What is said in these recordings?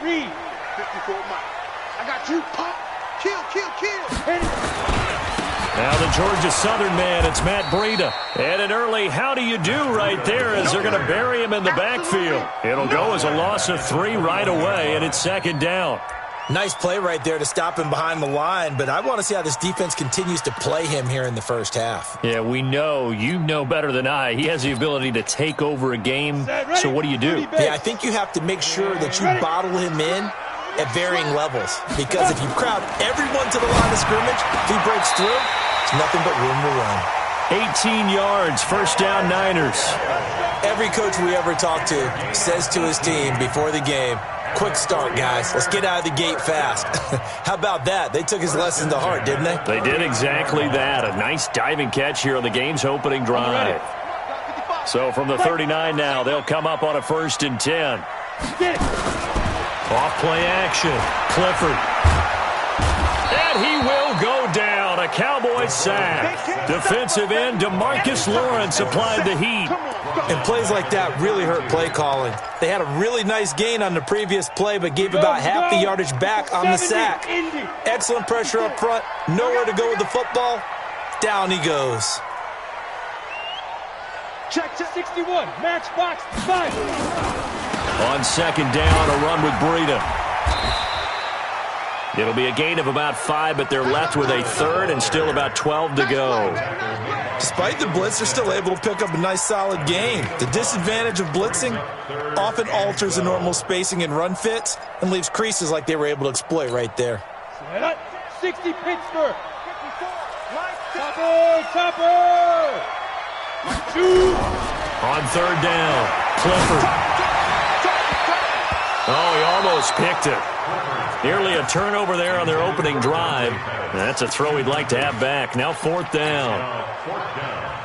Read. 54 miles. I got you. Pop. Kill, kill, kill. Now the Georgia Southern man, it's Matt Breida. And an early how do you do right there as they're going to bury him in the backfield. It'll go as a loss of 3 right away, and it's 2nd down. Nice play right there to stop him behind the line, but I want to see how this defense continues to play him here in the first half. Yeah, we know. You know better than I. He has the ability to take over a game, so what do you do? Yeah, I think you have to make sure that you bottle him in at varying levels, because if you crowd everyone to the line of scrimmage, if he breaks through, it's nothing but room to run. 18 yards, 1st down Niners. Every coach we ever talk to says to his team before the game, quick start, guys. Let's get out of the gate fast. How about that? They took his lesson to heart, didn't they? They did exactly that. A nice diving catch here on the game's opening drive. So from the 39 now, they'll come up on a 1st and 10. Off play action. Clifford. And he will go down. A Cowboys sack. Defensive end DeMarcus Lawrence applied the heat. And plays like that really hurt play calling. They had a really nice gain on the previous play, but gave about half the yardage back on the sack. Excellent pressure up front. Nowhere to go with the football. Down he goes. Check to 61. Match box 5. On 2nd down, a run with Breida. It'll be a gain of about 5, but they're left with a 3rd and still about 12 to go. Despite the blitz, they're still able to pick up a nice, solid gain. The disadvantage of blitzing often alters the normal spacing and run fits and leaves creases like they were able to exploit right there. 60 Pittsburgh. Topper. On 3rd down, Clifford. Oh, he almost picked it. Nearly a turnover there on their opening drive. That's a throw he'd like to have back. Now 4th down.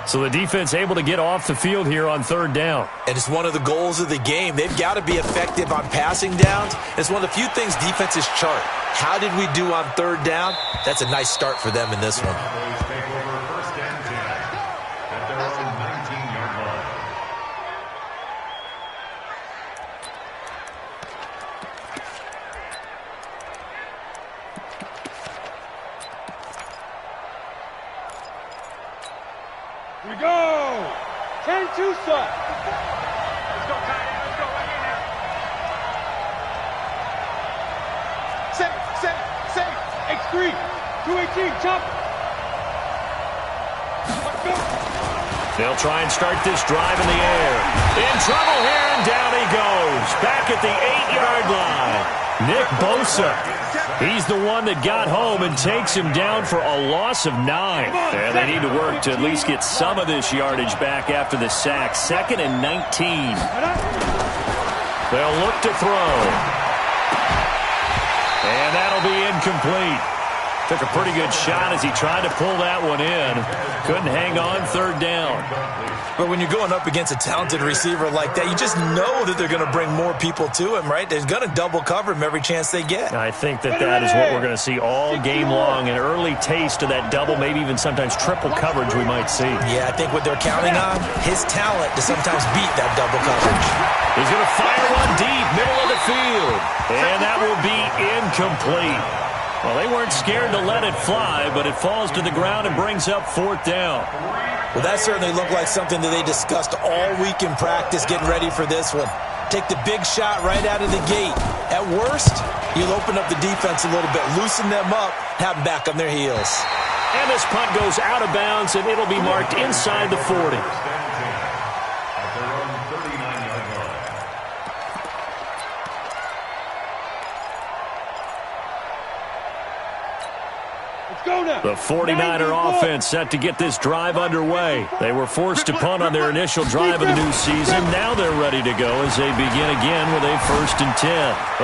So the defense able to get off the field here on 3rd down. And it's one of the goals of the game. They've got to be effective on passing downs. It's one of the few things defenses chart. How did we do on 3rd down? That's a nice start for them in this one. We go! 10 Tusa. Let's go, Kyle. Let's go right here now. Safe. X3. 218. Chop. Let's go. They'll try and start this drive in the air. In trouble here, and down he goes. Back at the 8-yard line. Nick Bosa. He's the one that got home and takes him down for a loss of 9. And they need to work to at least get some of this yardage back after the sack. 2nd and 19. They'll look to throw. And that'll be incomplete. Took a pretty good shot as he tried to pull that one in. Couldn't hang on 3rd down. But when you're going up against a talented receiver like that, you just know that they're going to bring more people to him, right? They're going to double cover him every chance they get. I think that is what we're going to see all game long. An early taste of that double, maybe even sometimes triple coverage we might see. Yeah, I think what they're counting on, his talent to sometimes beat that double coverage. He's going to fire one deep, middle of the field. And that will be incomplete. Well, they weren't scared to let it fly, but it falls to the ground and brings up 4th down. Well, that certainly looked like something that they discussed all week in practice getting ready for this one. Take the big shot right out of the gate. At worst, you'll open up the defense a little bit, loosen them up, have them back on their heels. And this punt goes out of bounds, and it'll be marked inside the 40. The 49er offense set to get this drive underway. They were forced to punt on their initial drive of the new season. Now they're ready to go as they begin again with a 1st and 10.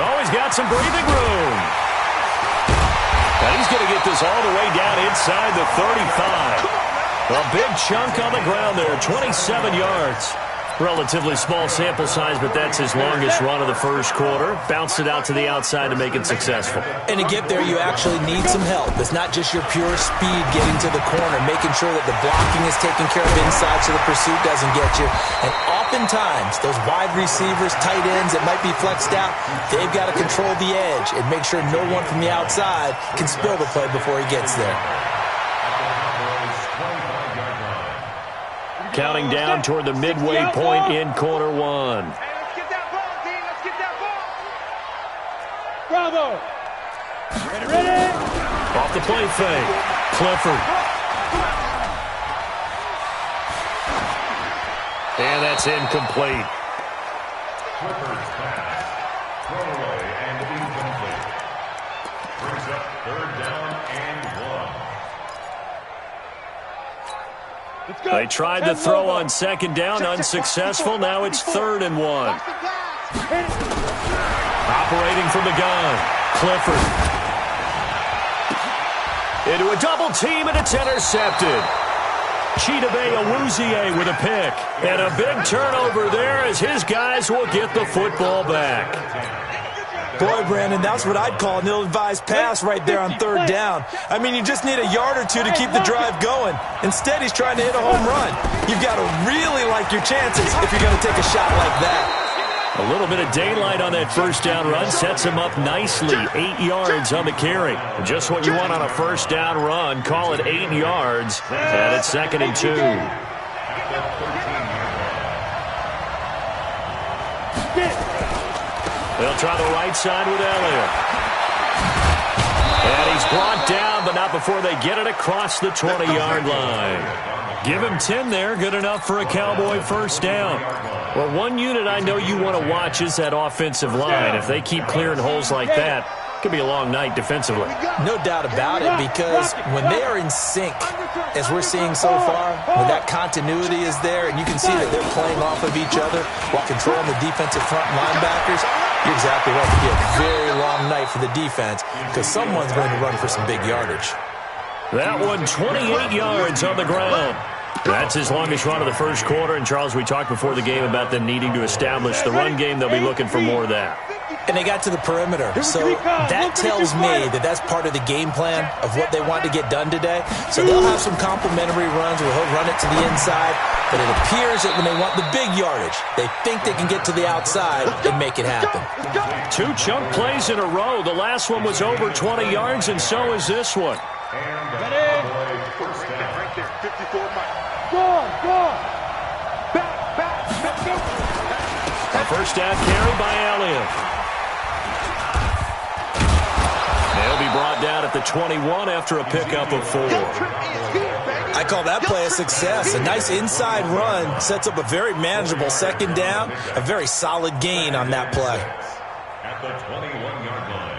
Oh, he's got some breathing room. And he's going to get this all the way down inside the 35. A big chunk on the ground there, 27 yards. Relatively small sample size, but that's his longest run of the first quarter. Bounced it out to the outside to make it successful. And to get there, you actually need some help. It's not just your pure speed getting to the corner, making sure that the blocking is taken care of inside so the pursuit doesn't get you. And oftentimes, those wide receivers, tight ends that might be flexed out, they've got to control the edge and make sure no one from the outside can spill the play before he gets there. Counting down toward the midway point in quarter one. Hey, let's get that ball, team. Let's get that ball. Bravo. Ready? Off the play fake. Clifford. And that's incomplete. Clifford's pass. Throw away and incomplete. Brings up third down and 1. Let's go. They tried to throw on second down, unsuccessful. Now it's 3rd and 1. Operating from the gun, Clifford. Into a double team, and it's intercepted. Chidobe Awuzie with a pick. And a big turnover there as his guys will get the football back. Boy, Brandon, that's what I'd call an ill-advised pass right there on 3rd down. I mean, you just need a yard or two to keep the drive going. Instead, he's trying to hit a home run. You've got to really like your chances if you're going to take a shot like that. A little bit of daylight on that first down run sets him up nicely. 8 yards on the carry. Just what you want on a first down run. Call it 8 yards. And it's 2nd and 2. They'll try the right side with Elliott. And he's brought down, but not before they get it across the 20-yard line. Give him 10 there. Good enough for a Cowboy first down. Well, one unit I know you want to watch is that offensive line. If they keep clearing holes like that, it could be a long night defensively. No doubt about it, because when they are in sync, as we're seeing so far, when that continuity is there, and you can see that they're playing off of each other while controlling the defensive front linebackers, you're exactly right. It could be a very long night for the defense because someone's going to run for some big yardage. That one, 28 yards on the ground. That's his longest run of the first quarter. And, Charles, we talked before the game about them needing to establish the run game. They'll be looking for more of that. And they got to the perimeter. So that tells me that that's part of the game plan of what they want to get done today. So they'll have some complimentary runs where he'll run it to the inside. But it appears that when they want the big yardage, they think they can get to the outside and make it happen. 2 chunk plays in a row. The last one was over 20 yards, and so is this one. Right there, 54 miles. Go. Back, go. A first down carry by Elliott. They'll be brought down at the 21 after a pickup of 4. I call that play a success. A nice inside run sets up a very manageable second down, a very solid gain on that play. At the 21-yard line.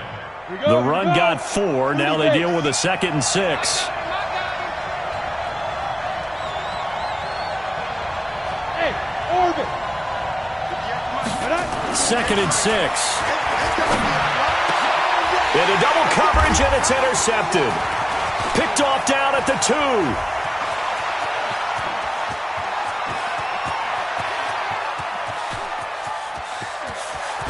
The run got 4. Now they deal with a 2nd and 6. Hey, Orbit. 2nd and 6. Into double coverage, and it's intercepted. Picked off down at the 2.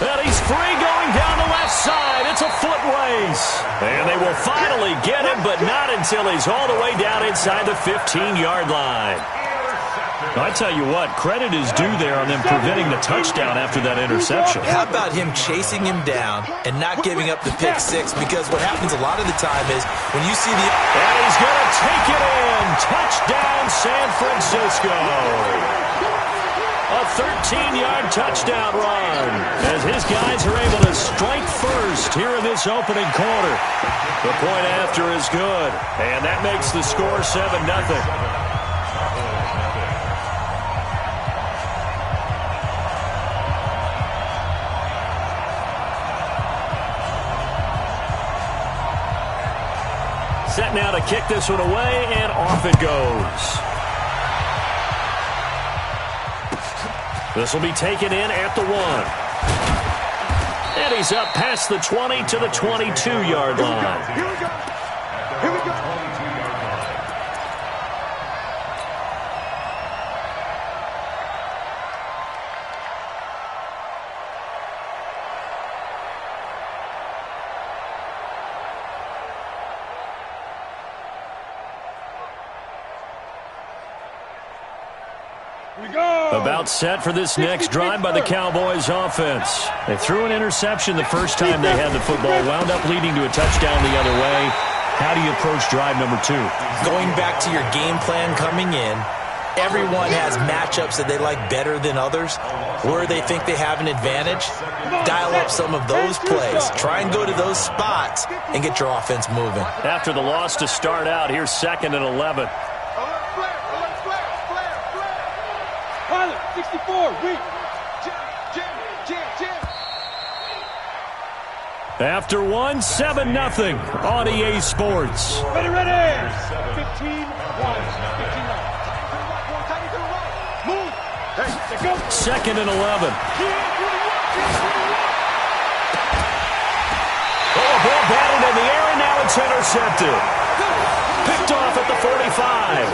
And he's free going down the left side. It's a foot race. And they will finally get him, but not until he's all the way down inside the 15-yard line. I tell you what, credit is due there on them preventing the touchdown after that interception. How about him chasing him down and not giving up the pick six? Because what happens a lot of the time is when you see the... And he's going to take it in. Touchdown, San Francisco. A 13-yard touchdown run as his guys are able to strike first here in this opening quarter. The point after is good, and that makes the score 7-0. Set now to kick this one away, and off it goes. This will be taken in at the 1. And he's up past the 20 to the 22-yard line. Here we go. Here we go. About set for this next drive by the Cowboys offense. They threw an interception the first time they had the football, wound up leading to a touchdown the other way. How do you approach drive number 2? Going back to your game plan coming in, everyone has matchups that they like better than others, where they think they have an advantage. Dial up some of those plays. Try and go to those spots and get your offense moving. After the loss to start out, here's 2nd and 11. Pilot, 64, weak. After 1, 7-0 on EA Sports. Ready, ready. 15-1. 15-9. Move. Hey, go. 2nd and 11. Oh, ball batted in the air, and now it's intercepted. Picked off at the 45.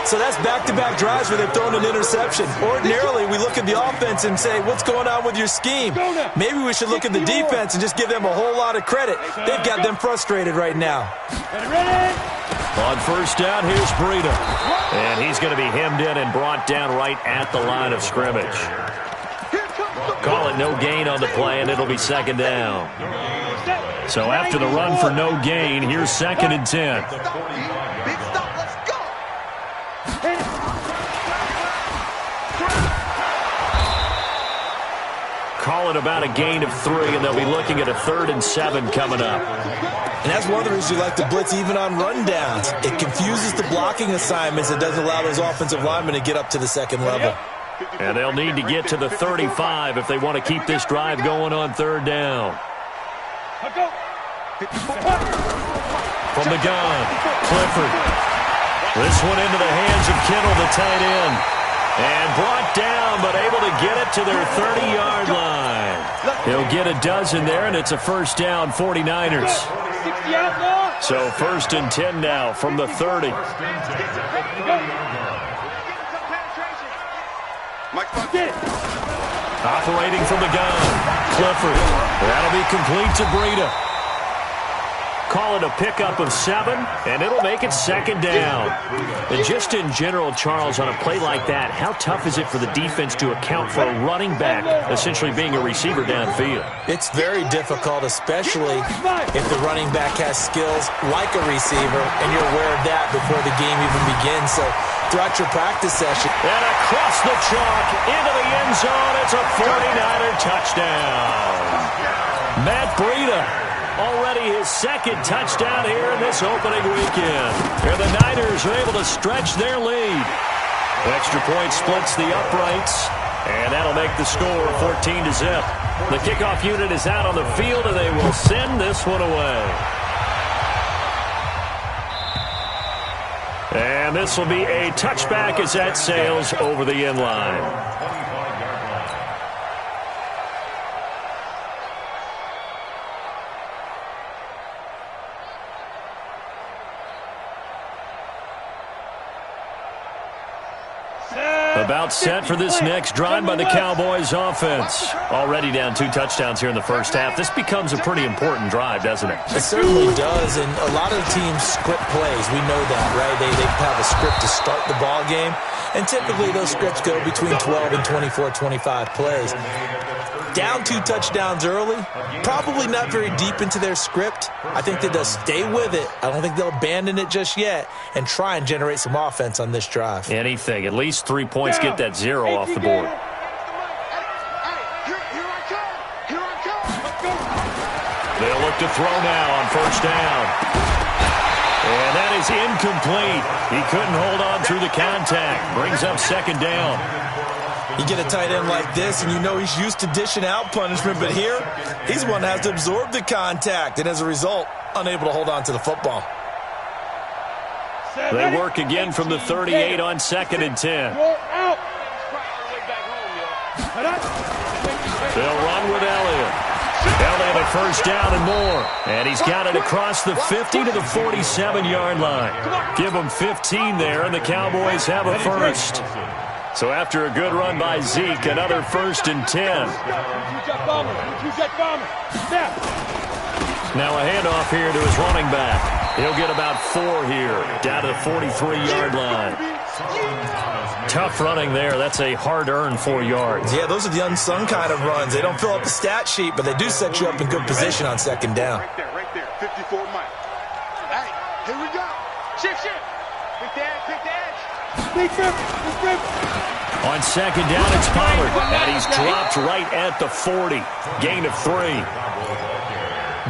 So that's back-to-back drives where they've thrown an interception. Ordinarily, we look at the offense and say, what's going on with your scheme? Maybe we should look at the defense and just give them a whole lot of credit. They've got them frustrated right now. On first down, here's Breida. And he's going to be hemmed in and brought down right at the line of scrimmage. Call it no gain on the play, and it'll be 2nd down. So after the run for no gain, here's 2nd and 10. Call it about a gain of 3, and they'll be looking at a 3rd and 7 coming up. And that's one of the reasons you like to blitz even on rundowns. It confuses the blocking assignments. It doesn't allow those offensive linemen to get up to the second level. And they'll need to get to the 35 if they want to keep this drive going on 3rd down. From the gun, Clifford. This one into the hands of Kittle, the tight end. And brought down, but able to get it to their 30-yard line. He'll get a dozen there, and it's a first down, 49ers. So 1st and 10 now from the 30. Operating from the gun, Clifford. That'll be complete to Breida. Call it a pickup of 7, and it'll make it 2nd down. And just in general, Charles, on a play like that, how tough is it for the defense to account for a running back essentially being a receiver downfield? It's very difficult, especially if the running back has skills like a receiver, and you're aware of that before the game even begins. So throughout your practice session. And across the chalk, into the end zone, it's a 49er touchdown. Matt Breida. Already his 2nd touchdown here in this opening weekend. And the Niners are able to stretch their lead. Extra point splits the uprights, and that'll make the score 14-0. The kickoff unit is out on the field, and they will send this one away. And this will be a touchback as that sails over the end line. About set for this next drive by the Cowboys offense. Already down 2 touchdowns here in the first half. This becomes a pretty important drive, doesn't it? It certainly does, and a lot of teams script plays. We know that, right? They have a script to start the ball game, and typically those scripts go between 12 and 24, 25 plays. Down 2 touchdowns early, probably not very deep into their script. I think that they'll stay with it. I don't think they'll abandon it just yet and try and generate some offense on this drive. Anything. At least 3 points get that 0 off the board. They'll look to throw now on first down. And that is incomplete. He couldn't hold on through the contact. Brings up 2nd down. You get a tight end like this, and you know he's used to dishing out punishment, but here, he's one that has to absorb the contact, and as a result, unable to hold on to the football. They work again from the 38 on 2nd and 10. They'll run with Elliott. Elliott a first down and more. And he's got it across the 50 to the 47-yard line. Give them 15 there, and the Cowboys have a first. So after a good run by Zeke, another 1st and 10. Now a handoff here to his running back. He'll get about 4 here, down to the 43-yard line. Tough running there. That's a hard-earned 4 yards. Yeah, those are the unsung kind of runs. They don't fill up the stat sheet, but they do set you up in good position on second down. Right there. 54 miles. Hey, here we go. Shift. Pick the edge. Big rip. On second down, it's Pollard. And he's dropped right at the 40. Gain of 3.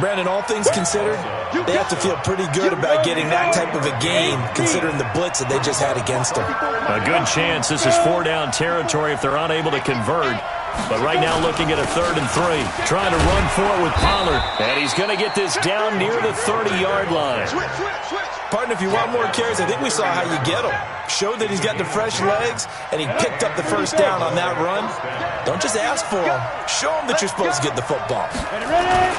Brandon, all things considered, they have to feel pretty good about getting that type of a gain, considering the blitz that they just had against them. A good chance this is 4-down territory if they're unable to convert. But right now looking at a 3rd and 3. Trying to run for it with Pollard. And he's going to get this down near the 30-yard line. Partner, if you want more carries, I think we saw how you get him. Showed that he's got the fresh legs, and he picked up the first down on that run. Don't just ask for him. Show him that you're supposed to get the football. Ready?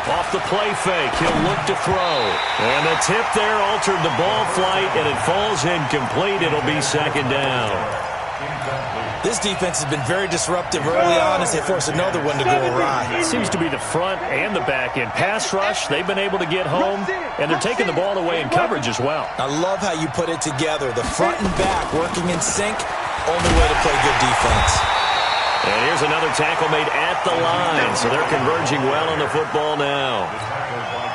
Off the play fake, he'll look to throw. And the tip there altered the ball flight, and it falls incomplete. It'll be second down. This defense has been very disruptive early on as they force another one to go awry. It seems to be the front and the back end. Pass rush, they've been able to get home, and they're taking the ball away in coverage as well. I love how you put it together. The front and back working in sync, only way to play good defense. And here's another tackle made at the line, so they're converging well on the football now.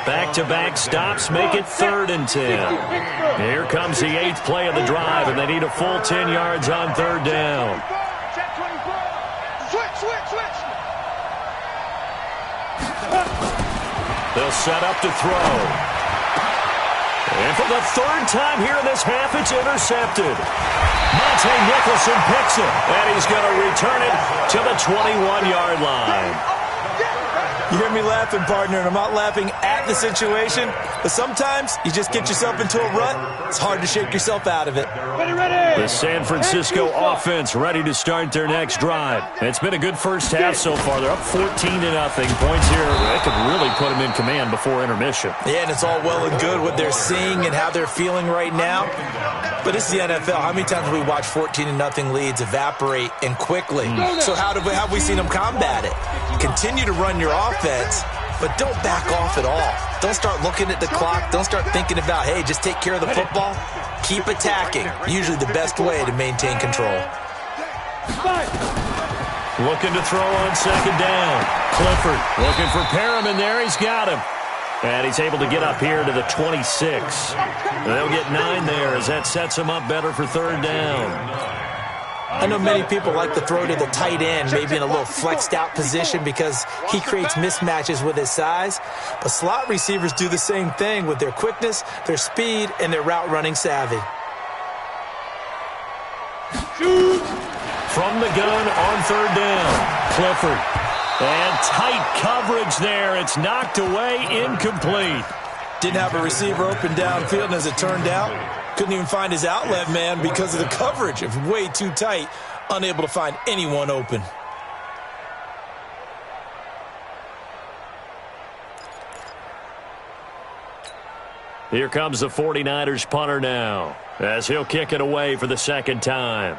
Back-to-back stops make it 3rd and 10. Here comes the 8th play of the drive, and they need a full 10 yards on 3rd down. Switch. They'll set up to throw. And for the 3rd time here in this half, it's intercepted. Monte Nicholson picks it, and he's going to return it to the 21-yard line. You hear me laughing, partner, and I'm not laughing at the situation, but sometimes you just get yourself into a rut. It's hard to shake yourself out of it. The San Francisco offense ready to start their next drive. It's been a good first half so far. They're up 14-0. Points here, they could really put them in command before intermission. Yeah, and it's all well and good what they're seeing and how they're feeling right now. But it's the NFL. How many times have we watched 14-0 leads evaporate and quickly? So how have we seen them combat it? Continue to run your offense, but don't back off at all. Don't start looking at the clock. Don't start thinking about, hey, just take care of the football. Keep attacking. Usually the best way to maintain control. Looking to throw on second down. Clifford looking for Perriman there. He's got him. And he's able to get up here to the 26. They'll get 9 there as that sets him up better for 3rd down. I know many people like to throw to the tight end, maybe in a little flexed out position because he creates mismatches with his size. But slot receivers do the same thing with their quickness, their speed, and their route running savvy. From the gun on 3rd down, Clifford. And tight coverage there. It's knocked away, incomplete. Didn't have a receiver open downfield, and as it turned out, couldn't even find his outlet man because of the coverage. It was way too tight, unable to find anyone open. Here comes the 49ers punter now, as he'll kick it away for the 2nd time.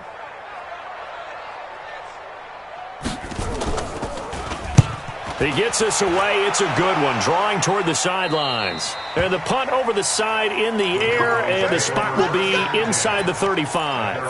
He gets this away. It's a good one, drawing toward the sidelines. And the punt over the side in the air, and the spot will be inside the 35.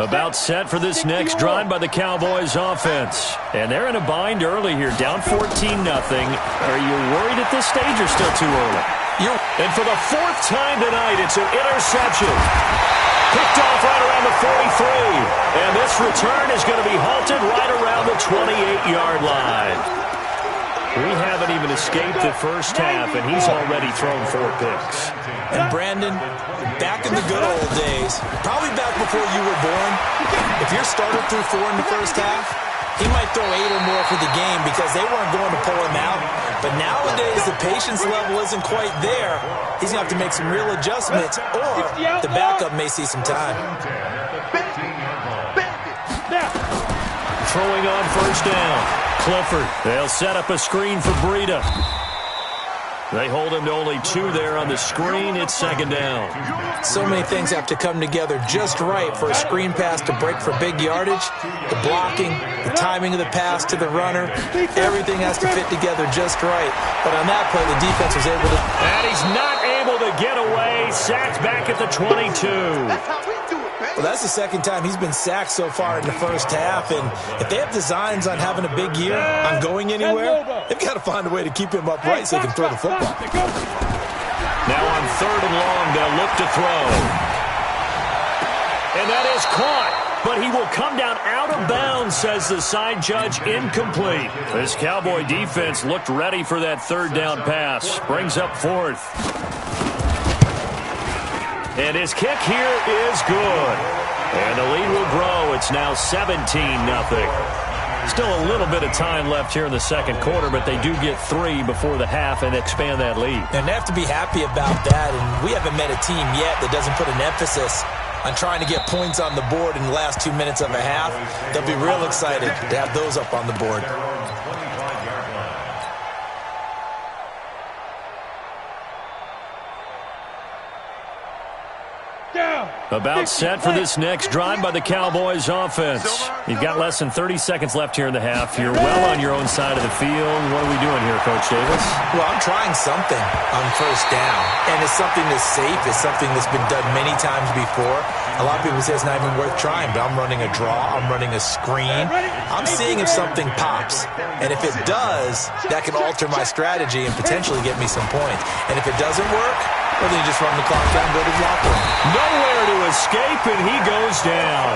About set for this next drive by the Cowboys offense. And they're in a bind early here, down 14-0. Are you worried at this stage or still too early? And for the 4th time tonight, it's an interception. Picked off right around the 43. And this return is going to be halted right around the 28-yard line. We haven't even escaped the first half, and he's already thrown 4 picks. And Brandon, back in the good old days, probably back before you were born, if your starter threw 4 in the first half, he might throw 8 or more for the game because they weren't going to pull him out. But nowadays, the patience level isn't quite there. He's going to have to make some real adjustments, or the backup may see some time. Throwing on 1st down. Clifford. They'll set up a screen for Breida. They hold him to only 2 there on the screen. It's second down. So many things have to come together just right for a screen pass to break for big yardage. The blocking, the timing of the pass to the runner, everything has to fit together just right. But on that play, the defense was able to... And he's not able to get away. Sacked back at the 22. Well, that's the second time he's been sacked so far in the first half, and if they have designs on having a big year, on going anywhere, they've got to find a way to keep him upright so they can throw the football. Now on 3rd and long, they'll look to throw. And that is caught, but he will come down out of bounds, says the side judge, incomplete. This Cowboy defense looked ready for that 3rd down pass. Brings up 4th. And his kick here is good. And the lead will grow. It's now 17-0. Still a little bit of time left here in the second quarter, but they do get 3 before the half and expand that lead. And they have to be happy about that. And we haven't met a team yet that doesn't put an emphasis on trying to get points on the board in the last 2 minutes of a half. They'll be real excited to have those up on the board. About set for this next drive by the Cowboys offense. You've got less than 30 seconds left here in the half. You're well on your own side of the field. What are we doing here, Coach Davis? Well, I'm trying something on first down, and it's something that's safe. It's something that's been done many times before. A lot of people say it's not even worth trying, but I'm running a draw. I'm running a screen. I'm seeing if something pops, and if it does, that can alter my strategy and potentially get me some points. And if it doesn't work, well, then you just run the clock down and go to the locker room. Nowhere to escape, and he goes down.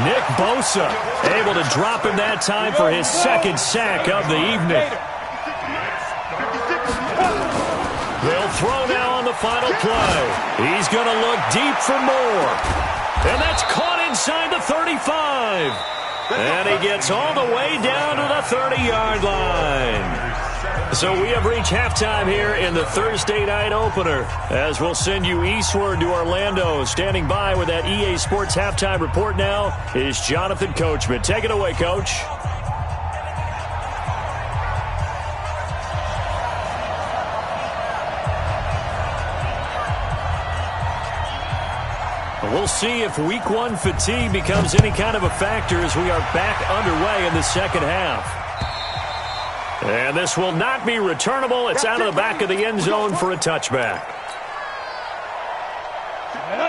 Nick Bosa able to drop him that time for his 2nd sack of the evening. They'll throw now on the final play. He's going to look deep for more. And that's caught inside the 35. And he gets all the way down to the 30-yard line. So we have reached halftime here in the Thursday night opener, as we'll send you eastward to Orlando. Standing by with that EA Sports halftime report now is Jonathan Coachman. Take it away, Coach. We'll see if Week 1 fatigue becomes any kind of a factor as we are back underway in the second half. And this will not be returnable. It's out of the back of the end zone for a touchback.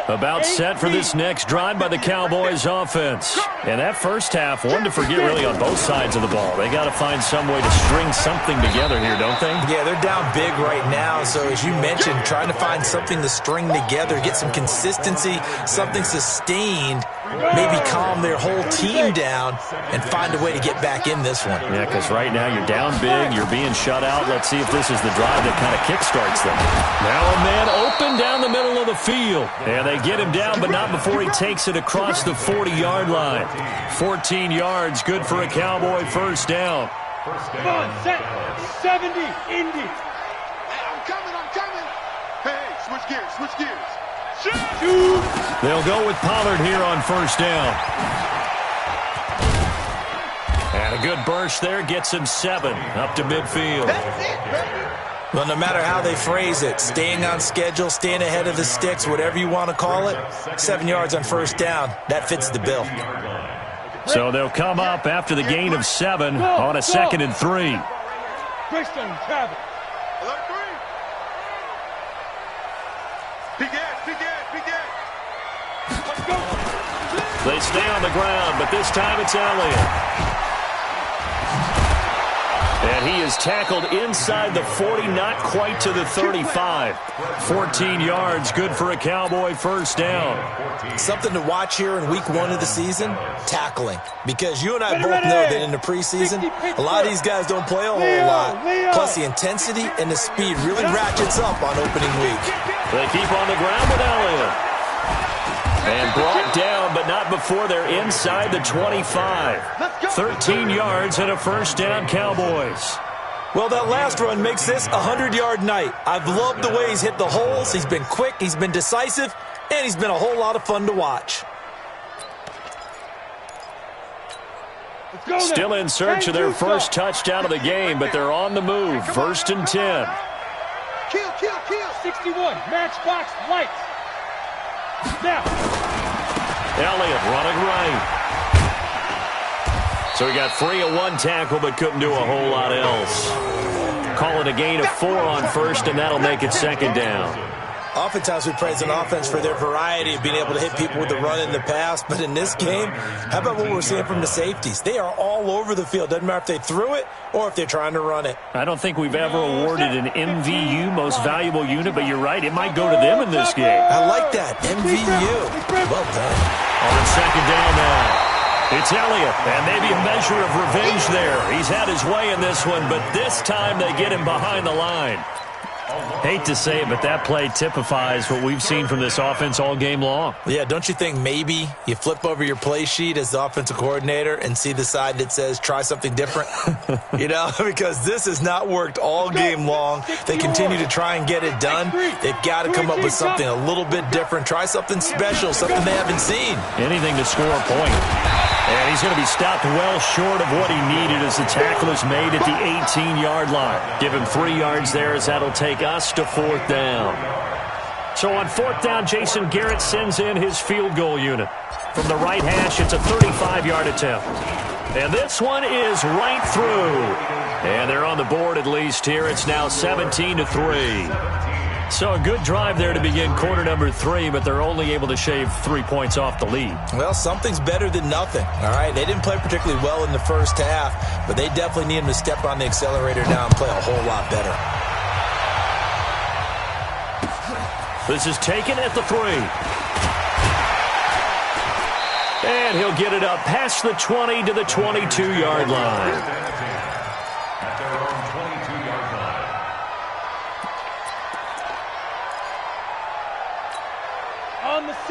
About set for this next drive by the Cowboys offense. And that first half, one to forget really on both sides of the ball. They got to find some way to string something together here, don't they? Yeah, they're down big right now. So as you mentioned, trying to find something to string together, get some consistency, something sustained, maybe calm their whole team down and find a way to get back in this one. Yeah, because right now you're down big, you're being shut out. Let's see if this is the drive that kind of kickstarts them. Now a man open down the middle of the field. And they get him down, but not before he takes it across the 40-yard line. 14 yards, good for a Cowboy first down. Come on, set. 70, Indy. Hey, I'm coming. Hey, switch gears. Shoot. They'll go with Pollard here on first down. And a good burst there gets him 7 up to midfield. That's it, baby. Well, no matter how they phrase it, staying on schedule, staying ahead of the sticks, whatever you want to call it, 7 yards on first down, that fits the bill. So they'll come up after the gain of 7 on a 2nd and 3. Christian Travis. Big edge. Let's go. They stay on the ground, but this time it's Elliott. And he is tackled inside the 40, not quite to the 35. 14 yards, good for a Cowboy first down. Something to watch here in week 1 of the season, tackling. Because you and I both know that in the preseason, a lot of these guys don't play a whole lot. Plus the intensity and the speed really ratchets up on opening week. They keep on the ground with Elliott. And brought down, but not before they're inside the 25. 13 yards and a first down, Cowboys. Well, that last run makes this a 100-yard night. I've loved the way he's hit the holes. He's been quick, he's been decisive, and he's been a whole lot of fun to watch. Still in search of their first touchdown of the game, but they're on the move. 1st and 10. 61, matchbox lights. Now. Elliott running right. So he got 3 of 1 tackle, but couldn't do a whole lot else. Call it a gain of 4 on first, and that'll make it second down. Oftentimes we praise an offense for their variety of being able to hit people with the run in the pass, but in this game, how about what we're seeing from the safeties? They are all over the field. Doesn't matter if they threw it or if they're trying to run it. I don't think we've ever awarded an MVU, most valuable unit, but you're right, it might go to them in this game. I like that, MVU. Well done. On second down now. It's Elliott, and maybe a measure of revenge there. He's had his way in this one, but this time they get him behind the line. Hate to say it, but that play typifies what we've seen from this offense all game long. Yeah, don't you think maybe you flip over your play sheet as the offensive coordinator and see the side that says try something different? You know, because this has not worked all game long. They continue to try and get it done. They've got to come up with something a little bit different. Try something special, something they haven't seen. Anything to score a point. And he's going to be stopped well short of what he needed as the tackle is made at the 18-yard line. Give him 3 yards there as that'll take us to 4th down. So on 4th down, Jason Garrett sends in his field goal unit. From the right hash, it's a 35-yard attempt. And this one is right through. And they're on the board at least here. It's now 17-3. So a good drive there to begin quarter number 3, but they're only able to shave 3 points off the lead. Well, something's better than nothing, all right? They didn't play particularly well in the first half, but they definitely need him to step on the accelerator now and play a whole lot better. This is taken at the 3. And he'll get it up past the 20 to the 22-yard line. At their own 22-yard line.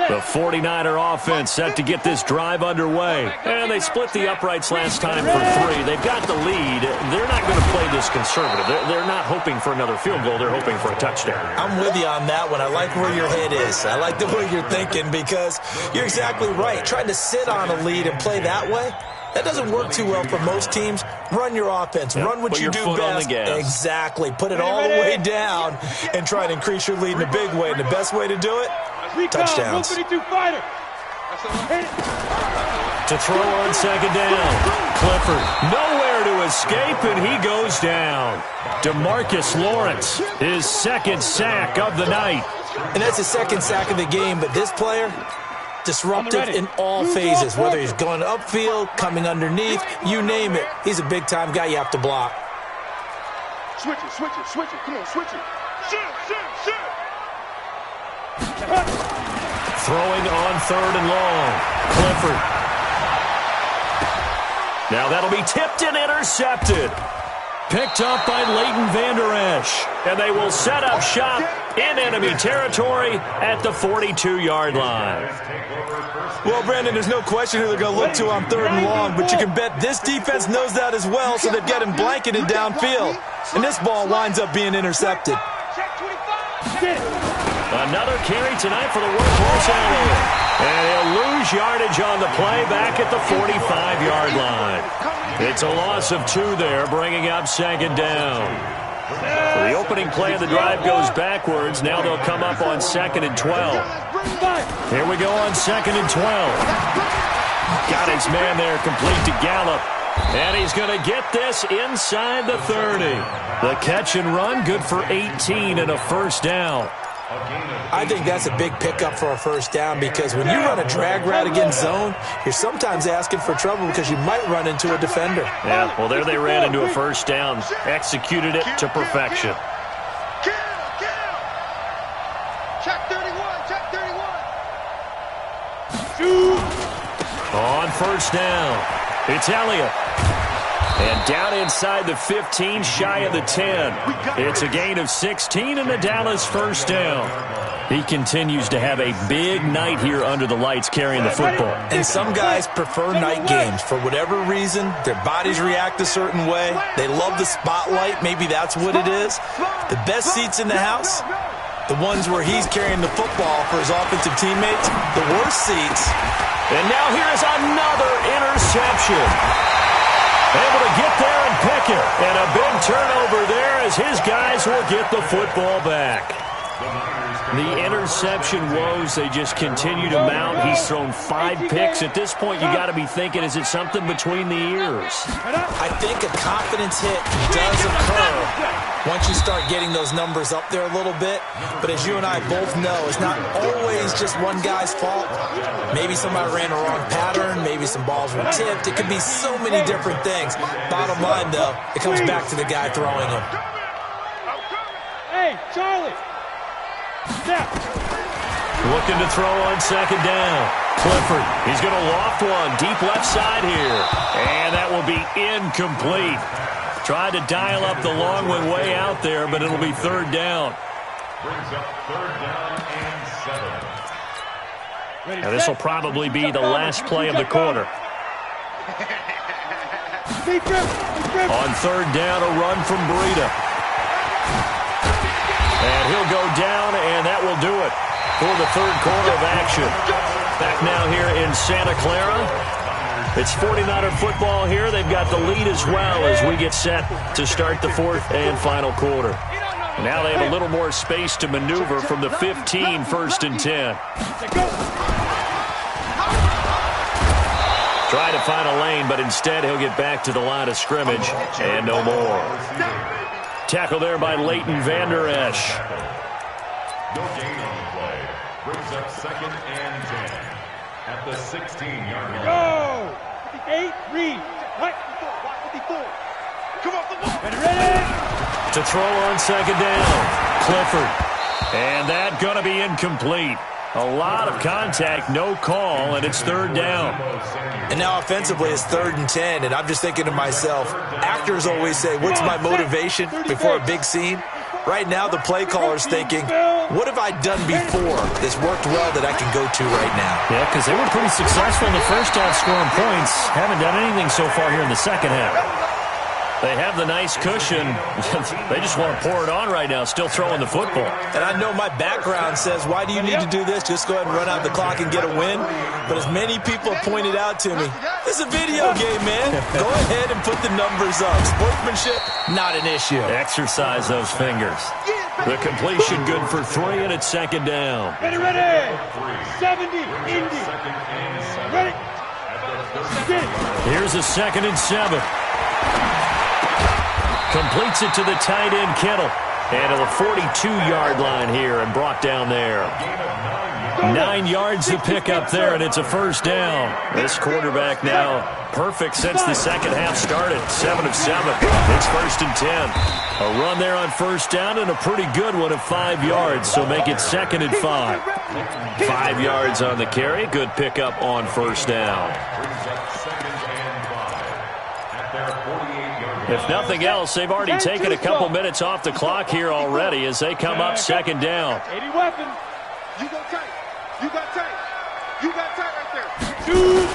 The 49er offense set to get this drive underway. And they split the uprights last time for 3. They've got the lead. They're not going to play this conservative. They're not hoping for another field goal. They're hoping for a touchdown. I'm with you on that one. I like where your head is. I like the way you're thinking because you're exactly right. Trying to sit on a lead and play that way, that doesn't work too well for most teams. Run your offense. Run what you do best. Exactly. Put it all the way down and try to increase your lead in a big way. And the best way to do it, touchdowns. To throw on second down. Clifford nowhere to escape, and he goes down. DeMarcus Lawrence, his second sack of the night. And that's his second sack of the game, but this player, disruptive in all phases, whether he's going upfield, coming underneath, you name it. He's a big-time guy you have to block. Switch it. Come on, switch it. Shoot. Throwing on 3rd and long. Clifford. Now that'll be tipped and intercepted. Picked up by Leighton Vander Esch. And they will set up shop in enemy territory at the 42-yard line. Well, Brandon, there's no question who they're going to look to on 3rd and long, but you can bet this defense knows that as well, so they've got him blanketed downfield. And this ball winds up being intercepted. Another carry tonight for the workhorse Elliott. And he'll lose yardage on the play back at the 45-yard line. It's a loss of 2 there, bringing up second down. So the opening play of the drive goes backwards. Now they'll come up on 2nd and 12. Here we go on 2nd and 12. Got his man there complete to Gallup. And he's going to get this inside the 30. The catch and run, good for 18 and a first down. I think that's a big pickup for a first down because when you run a drag route against zone, you're sometimes asking for trouble because you might run into a defender. Yeah, well, there they ran into a first down, executed it to perfection. Check 31. On first down, it's Elliott. And down inside the 15, shy of the 10. It's a gain of 16 and a Dallas first down. He continues to have a big night here under the lights carrying the football. And some guys prefer night games. For whatever reason, their bodies react a certain way. They love the spotlight. Maybe that's what it is. The best seats in the house, the ones where he's carrying the football for his offensive teammates. The worst seats. And now here's another interception. Able to get there and pick it. And a big turnover there as his guys will get the football back. The interception woes, they just continue to mount. He's thrown 5 picks. At this point, you got to be thinking, is it something between the ears? I think a confidence hit does occur once you start getting those numbers up there a little bit. But as you and I both know, it's not always just one guy's fault. Maybe somebody ran a wrong pattern. Maybe some balls were tipped. It could be so many different things. Bottom line, though, it comes back to the guy throwing them. Hey, Charlie. Step. Looking to throw on second down. Clifford, he's going to loft one deep left side here. And that will be incomplete. Tried to dial up the long one way out there, but it'll be third down. Brings up third down and 7. Now this will probably be the last play of the quarter. On third down, a run from Breida. And he'll go down, and that will do it for the third quarter of action. Back now here in Santa Clara. It's 49er football here. They've got the lead as well as we get set to start the fourth and final quarter. Now they have a little more space to maneuver from the 15, first and 10. Try to find a lane, but instead he'll get back to the line of scrimmage and no more. Tackle there by Leighton Vander Esch. No gain on the play. Brings up second and 10 at the 16-yard line. Go! 58, read. Right, 54. Come off the ball. Ready? To throw on second down. Clifford. And that going to be incomplete. A lot of contact, no call, and it's third down. And now offensively it's third and 10, and I'm just thinking to myself, actors always say, what's my motivation before a big scene? Right now the play caller's thinking, what have I done before that's worked well that I can go to right now? Yeah, because they were pretty successful in the first half scoring points. Haven't done anything so far here in the second half. They have the nice cushion. They just want to pour it on right now, still throwing the football. And I know my background says, why do you need to do this? Just go ahead and run out the clock and get a win. But as many people have pointed out to me, this is a video game, man. Go ahead and put the numbers up. Sportsmanship, not an issue. Exercise those fingers. The completion good for 3, and it's second down. Ready. 70, Indy. Ready. Here's a second and 7. Completes it to the tight end, Kittle. And to the 42-yard line here and brought down there. 9 yards to pick up there, and it's a first down. This quarterback now perfect since the second half started. 7 of 7. It's first and 10. A run there on first down and a pretty good one of 5 yards, so make it second and 5. 5 yards on the carry. Good pickup on first down. If nothing else, they've already taken a couple minutes off the clock here already as they come up second down. 80 weapons. You got tight. You got tight. You got tight right there. Shoot.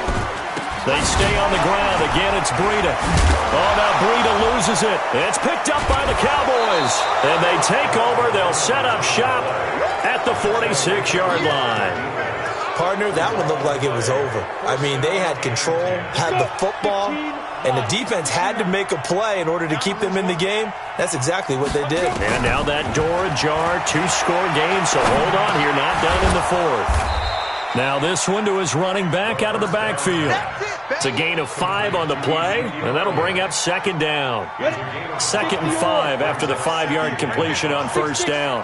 They stay on the ground. Again, it's Breida. Oh, now Breida loses it. It's picked up by the Cowboys. And they take over. They'll set up shop at the 46-yard line. Partner, that one looked like it was over. I mean, they had control, had the football, and the defense had to make a play in order to keep them in the game. That's exactly what they did. And now that door ajar, 2-score game, so hold on here, not done in the fourth. Now this one to his running back out of the backfield. It's a gain of 5 on the play, and that'll bring up second down. Second and 5 after the 5-yard completion on first down.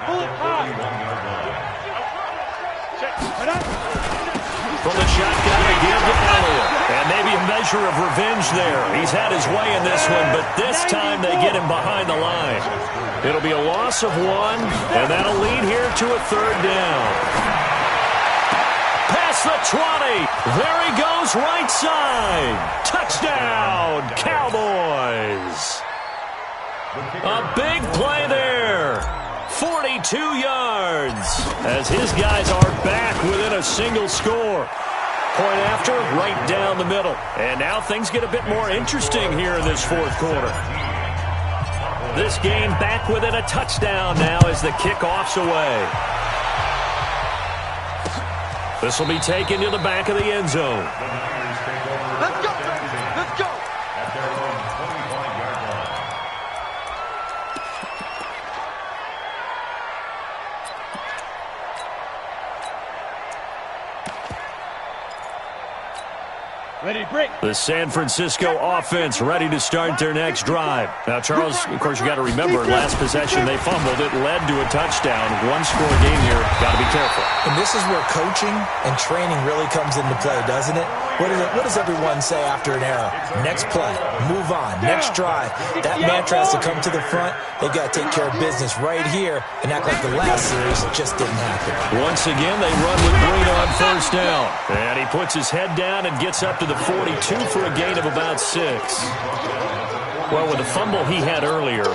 From the shotgun again to Elliott. And maybe a measure of revenge there. He's had his way in this one, but this time they get him behind the line. It'll be a loss of 1, and that'll lead here to a third down. Past the 20. There he goes, right side. Touchdown, Cowboys. A big play there. 42 yards as his guys are back within a single score. Point after, right down the middle. And now things get a bit more interesting here in this fourth quarter. This game back within a touchdown now as the kickoff's away. This will be taken to the back of the end zone. Let's go. Let's go. At their own 25-yard line. The San Francisco offense ready to start their next drive. Now, Charles, of course, you got to remember, last possession they fumbled. It led to a touchdown. One-score game here. Got to be careful. And this is where coaching and training really comes into play, doesn't it? What does everyone say after an error? Next play, move on, next drive. That mantra has to come to the front. They've got to take care of business right here and act like the last series just didn't happen. Once again, they run with Breida on first down. And he puts his head down and gets up to the 42 for a gain of about 6. Well, with the fumble he had earlier,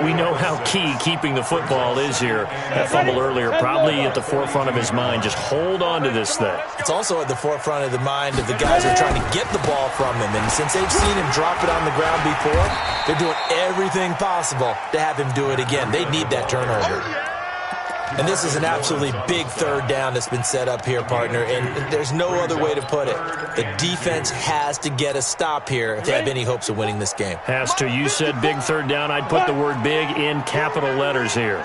we know how key keeping the football is here. That fumble earlier probably at the forefront of his mind. Just hold on to this thing. It's also at the forefront of the mind of the guys who are trying to get the ball from him. And since they've seen him drop it on the ground before, they're doing everything possible to have him do it again. They need that turnover. And this is an absolutely big third down that's been set up here, partner, and there's no other way to put it. The defense has to get a stop here if they have any hopes of winning this game. Has to. You said big third down. I'd put the word big in capital letters here.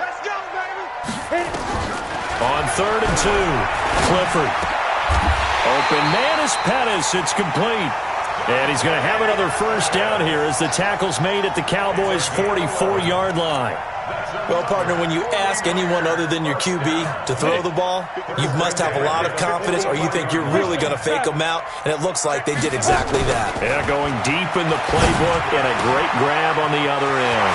On 3rd and 2, Clifford. Open man is Pettis. It's complete. And he's going to have another first down here as the tackle's made at the Cowboys' 44-yard line. Well, partner, when you ask anyone other than your QB to throw the ball, you must have a lot of confidence or you think you're really going to fake them out, and it looks like they did exactly that. Yeah, going deep in the playbook and a great grab on the other end.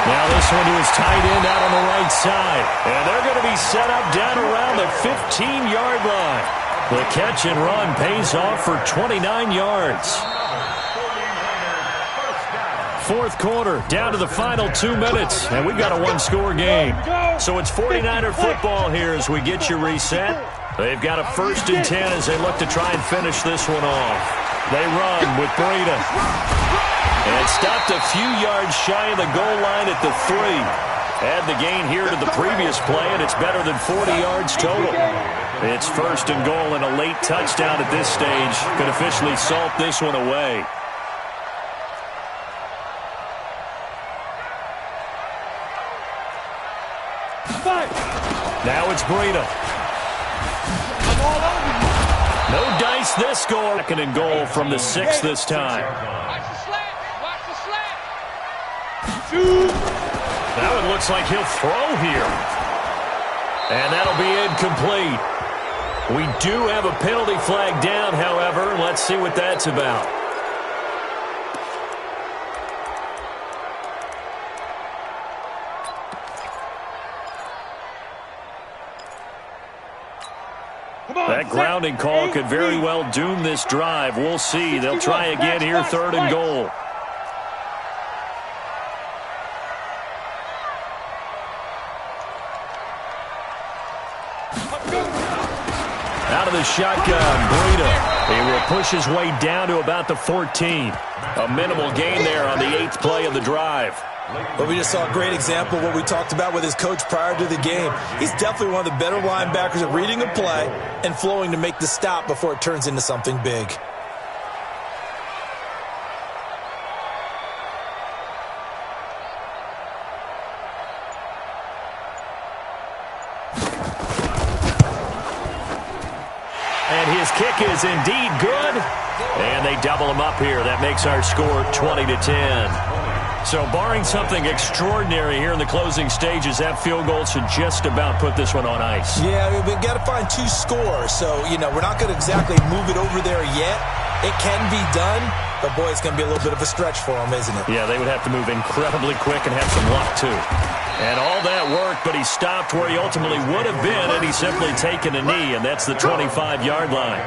Now this one to his tight end out on the right side. And they're going to be set up down around the 15-yard line. The catch and run pays off for 29 yards. Fourth quarter, down to the final 2 minutes, and we've got a one-score game. So it's 49er football here as we get you reset. They've got a 1st and 10 as they look to try and finish this one off. They run with Breida. And stopped a few yards shy of the goal line at the 3. Add the gain here to the previous play, and it's better than 40 yards total. It's 1st and goal, and a late touchdown at this stage could officially salt this one away. Now it's Breida. No dice this score. 2nd and goal from the 6 this time. Watch the slant. Watch the slant. Now it looks like he'll throw here. And that'll be incomplete. We do have a penalty flag down, however. Let's see what that's about. That grounding call could very well doom this drive. We'll see. They'll try again here, 3rd and goal. Out of the shotgun, Breida. He will push his way down to about the 14. A minimal gain there on the 8th play of the drive. But we just saw a great example of what we talked about with his coach prior to the game. He's definitely one of the better linebackers at reading a play and flowing to make the stop before it turns into something big. And his kick is indeed good. And they double him up here. That makes our score 20-10. So barring something extraordinary here in the closing stages, that field goal should just about put this one on ice. Yeah, we've got to find 2 scores. So, we're not going to exactly move it over there yet. It can be done, but, boy, it's going to be a little bit of a stretch for them, isn't it? Yeah, they would have to move incredibly quick and have some luck, too. And all that worked, but he stopped where he ultimately would have been, and he's simply taken a knee, and that's the 25-yard line.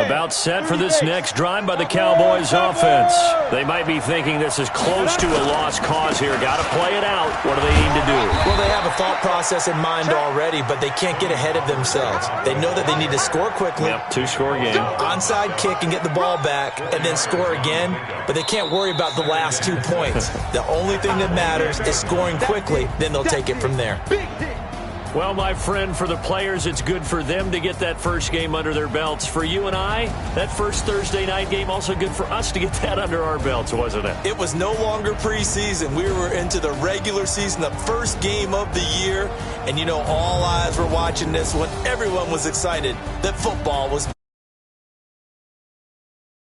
About set for this next drive by the Cowboys offense. They might be thinking this is close to a lost cause here. Got to play it out. What do they need to do? Well, they have a thought process in mind already, but they can't get ahead of themselves. They know that they need to score quickly. Yep, 2-score game. Onside kick and get the ball back and then score again, but they can't worry about the last 2 points. The only thing that matters is scoring quickly, then they'll take it from there. Well, my friend, for the players, it's good for them to get that first game under their belts. For you and I, that first Thursday night game, also good for us to get that under our belts, wasn't it? It was no longer preseason. We were into the regular season, the first game of the year. And, you know, all eyes were watching this when everyone was excited that football was